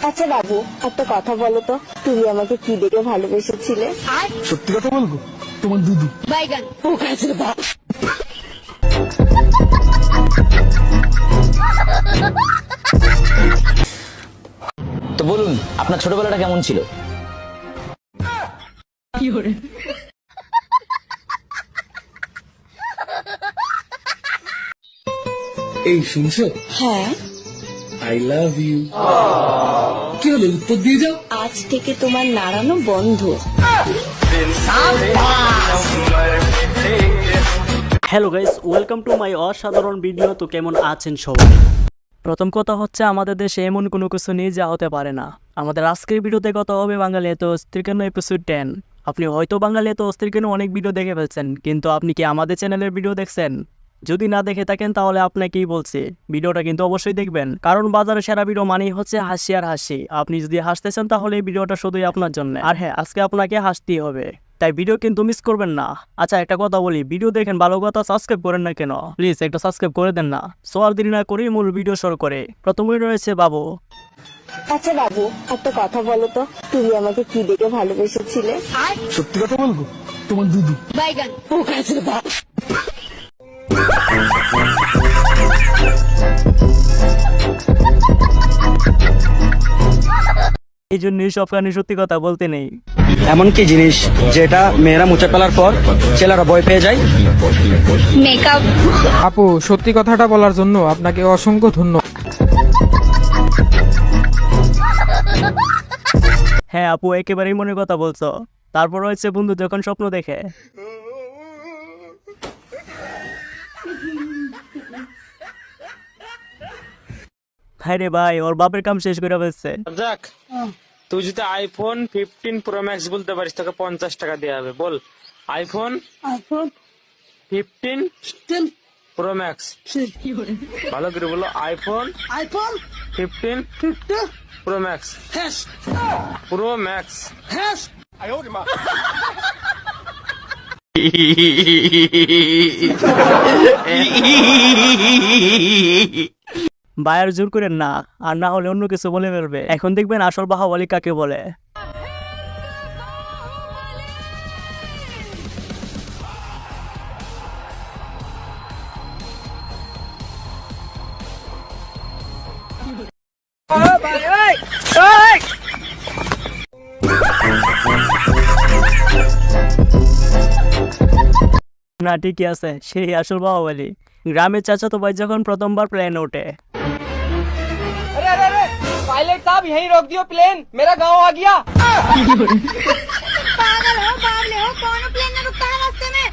আচ্ছা বাবু, একটা কথা বলো তো, তুমি আমাকে কি দেখে ভালোবেসেছিলে? সত্যি কথা বলবো, তোমার দুধু। বাইগান পোকা চোদা। তো বলুন, আপনার ছোটবেলাটা কেমন ছিল? এই শুনছো? হ্যাঁ, আই লাভ ইউ। কি হলো, উত্তর দিয়ে যাও। আজ থেকে তোমার নাড়ানো বন্ধ। Hello guys, welcome to my অসাধারণ ভিডিও। তো কেমন আছেন সবাই? প্রথম কথা হচ্ছে, আমাদের দেশে এমন কোনো কিছু নেই যা হতে পারে না। আমাদের আজকের ভিডিওতে কথা হবে বাঙালি এত অস্থির কেন এপিসোড 10। আপনি হয়তো বাঙালি এত অস্থির কেন অনেক ভিডিও দেখে ফেলছেন, কিন্তু আপনি কি আমাদের চ্যানেলের ভিডিও দেখছেন? যদি না দেখে থাকেন তাহলে আপনাকেই বলছি, ভিডিওটা কিন্তু অবশ্যই দেখবেন, কারণ বাজারে সেরা ভিডিও মানেই হচ্ছে হাসি আর হাসি। আপনি যদি হাসতে চান তাহলে এই ভিডিওটা শুধুই আপনার জন্য। আর হ্যাঁ, আজকে আপনাকে হাসতেই হবে, তাই ভিডিও কিন্তু মিস করবেন না। আচ্ছা, একটা কথা বলি, ভিডিও দেখেন ভালো কথা, সাবস্ক্রাইব করেন না কেন? প্লিজ একটা সাবস্ক্রাইব করে দেন না। সো আর দেরি না করি মূল ভিডিও শুরু করে। প্রথমেই রয়েছে বাবু। আচ্ছা বাবু, একটা কথা বলো তো, তুমি আমাকে কি দেখে ভালোবেসেছিলে? সত্যি কথা বলবো, তোমার দুধু। বাইগান পোকা চোদা। এই জন্যই সব কারণে সত্যি কথা বলতে নেই। এমন কি জিনিস যেটা মেয়েরা মুছে ফেলার পর ছেলেরা ভয় পেয়ে যায়? মেকআপ। আপু, সত্যি কথাটা বলার জন্য আপনাকে অসংখ্য ধন্যবাদ। হ্যাঁ আপু, একেবারেই মনের কথা বলছো। তারপর রয়েছে বন্ধু যখন স্বপ্ন দেখে। ভাই রে ভাই, ওর বাপের কাম শেষ করে ফেলছে। যাক, তুই যদি আইফোন 15 প্রো ম্যাক্স বলতে পারিস তোকে 50 টাকা দেওয়া হবে। বল, আইফোন 15 প্রো ম্যাক্স। ভালো করে বলো, iPhone 15 Pro Max. Pro Max. Buyer জোর করেন না, আর না হলে অন্য কিছু বলে ফেলবে। এখন দেখবেন আসল বাহুবলী কাকে বলে। না ঠিকই আছে, সেই আসল বাহুবলী। গ্রামের চাচাতো ভাই যখন প্রথমবার প্লেনে ওঠে। अरे अरे अरे, पायलट साहब यहीं रोक दियो प्लेन, मेरा गांव आ गया। पागल हो, कौन प्लेन में रुकता है रास्ते में?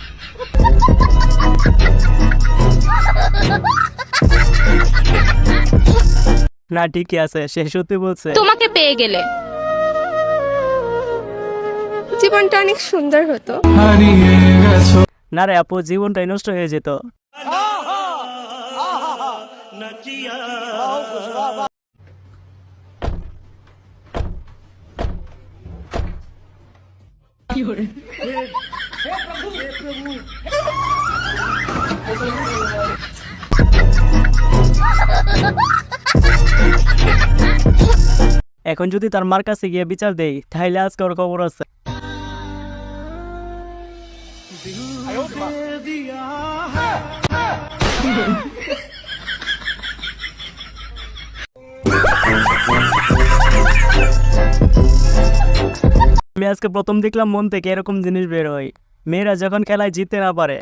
না ঠিকই আছে, সে সত্যি বলছে। তোমাকে পেয়ে গেলে জীবনটা অনেক সুন্দর হতো। না রে আপু, জীবনটাই নষ্ট হয়ে যেত। এখন যদি তার মার কাছে গিয়ে বিচার দেই, তাহলে আজকে ওর খবর আছে। আমি আজকে প্রথম দেখলাম মন থেকে এরকম জিনিস বের হয়, মেয়েরা যখন খেলায় জিততে না পারে।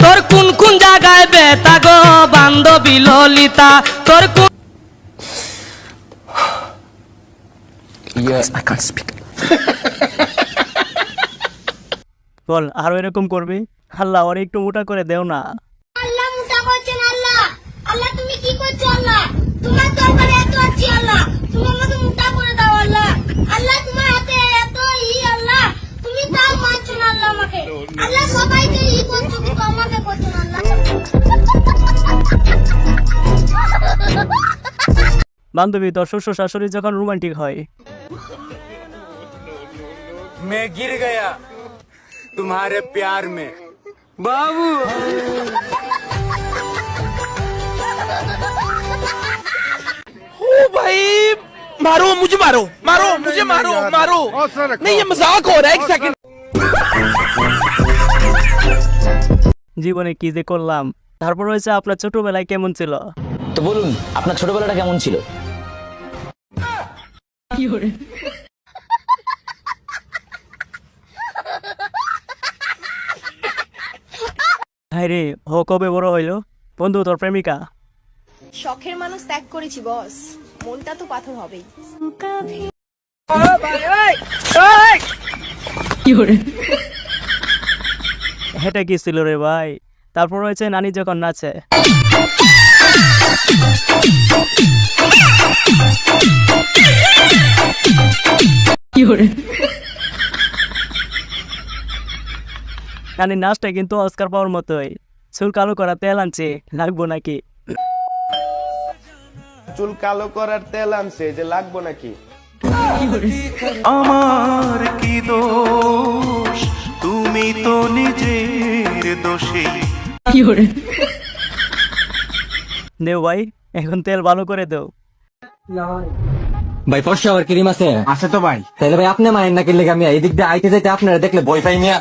তোর কোন কোন জায়গায় বেতা গো বান্ধবী ললিতা, তোর কোন বল, আরো এরকম করবি? আল্লাহ ওর একটু মোটা করে দেও না। আল্লাহ মোটা করছেন। আল্লাহ, আল্লাহ তুমি কি করছো? আল্লাহ, তোমার দরবারে এত আছি। আল্লাহ, তুমি আমাকে মোটা করে দাও। আল্লাহ, আল্লাহ তোমার হাতে এত আল্লাহ তুমি তাও মানছো না। আল্লাহ আমাকে, আল্লাহ সবাইকে করছো, কিন্তু আমাকে করছো না। আল্লাহ বান্ধবী, তোর শ্বশুর শাশুড়ি যখন রোমান্টিক হয়। मैं गिर गया तुम्हारे प्यार में, ओ भाई मारो मुझे, मारो मारो मुझे, मारो मारो। नहीं ये मजाक हो रहा है, एक सेकंड। জীবনে কি যে করলাম। তারপর হয়েছে আপনার ছোটবেলায় কেমন ছিল? তো বলুন আপনার ছোটবেলাটা কেমন ছিল? হায় রে, ও কবে বড় হইলো? বন্ধু তোর প্রেমিকা? শখের মানুষ ত্যাগ করেছি বস, মনটা তো পাথর হবেই। এটা কি ছিল রে ভাই? তারপর হয়েছে নানি যখন নাচে। নানির নাচটা কিন্তু অস্কার পাওয়ার মতোই। চুল কালো করা তেল আনছে, লাগবো নাকি? চুল কালো করার তেল আনছে, যে লাগবো নাকি? আমার কি দোষ, তুমি তো নিজের দোষী। দেও ভাই, এখন তেল ভালো করে দেও। ভাই ফর্সা আর ক্রিম আছে? আছে তো ভাই। তাহলে ভাই আপনি মায়ের না কিনলে আমি এদিক দিয়ে আইতে যাইতে আপনারা দেখলে ভয় পাই মিয়া।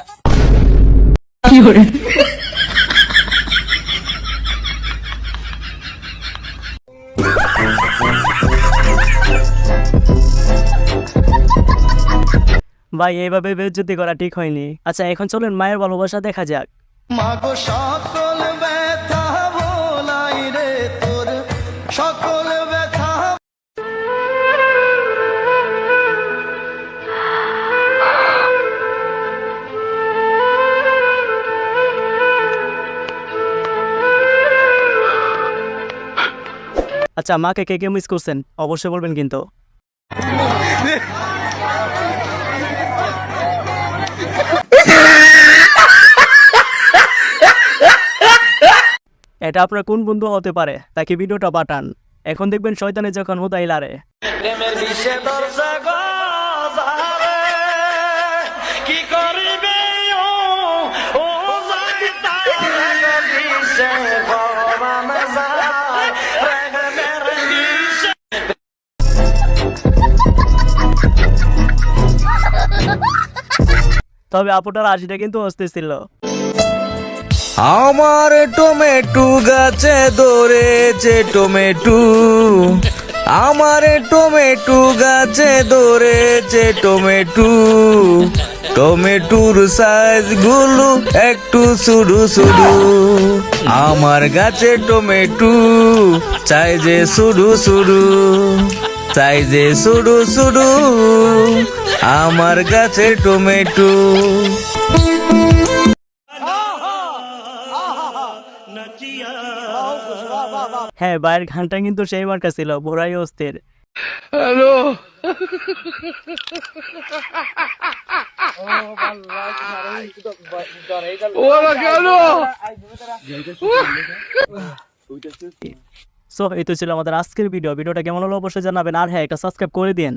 ভাই এইভাবে বেইজ্জতি করা ঠিক হয়নি। আচ্ছা এখন চলুন মায়ের ভালোবাসা দেখা যাক। মাগো সকল ব্যথা ভোলাই রে তোর, সকল ব্যথা। আচ্ছা মাকে কে কে মিস করছেন অবশ্যই বলবেন কিন্তু। এটা আপনার কোন বন্ধু হতে পারে তাকে ভিডিওটা পাঠান। এখন দেখবেন শয়তানে যখন হুদাই লারে। প্রেমের বিষে দরজা গজারে কি করিবে ও ও জানতা বিষে ভরম যায় প্রেমের বিষে। তবে আপুটার হাসিটা কিন্তু অস্থির ছিল। আমার টমেটো গাছে ধরেছে টমেটো, আমার টমেটো গাছে ধরেছে টমেটো, টমেটোর সাইজ গুলো একটু শুরু শুরু, আমার গাছে টমেটো সাইজে শুরু শুরু, সাইজে শুরু শুরু, আমার গাছে টমেটো। হ্যাঁ ভাইয়ের গানটা কিন্তু সেই মার্কা ছিল, বড়াই অস্থির। সো এই তো ছিল আমাদের আজকের ভিডিওটা কেমন হলো অবশ্যই জানাবেন। আর হ্যাঁ একটা সাবস্ক্রাইব করে দিন।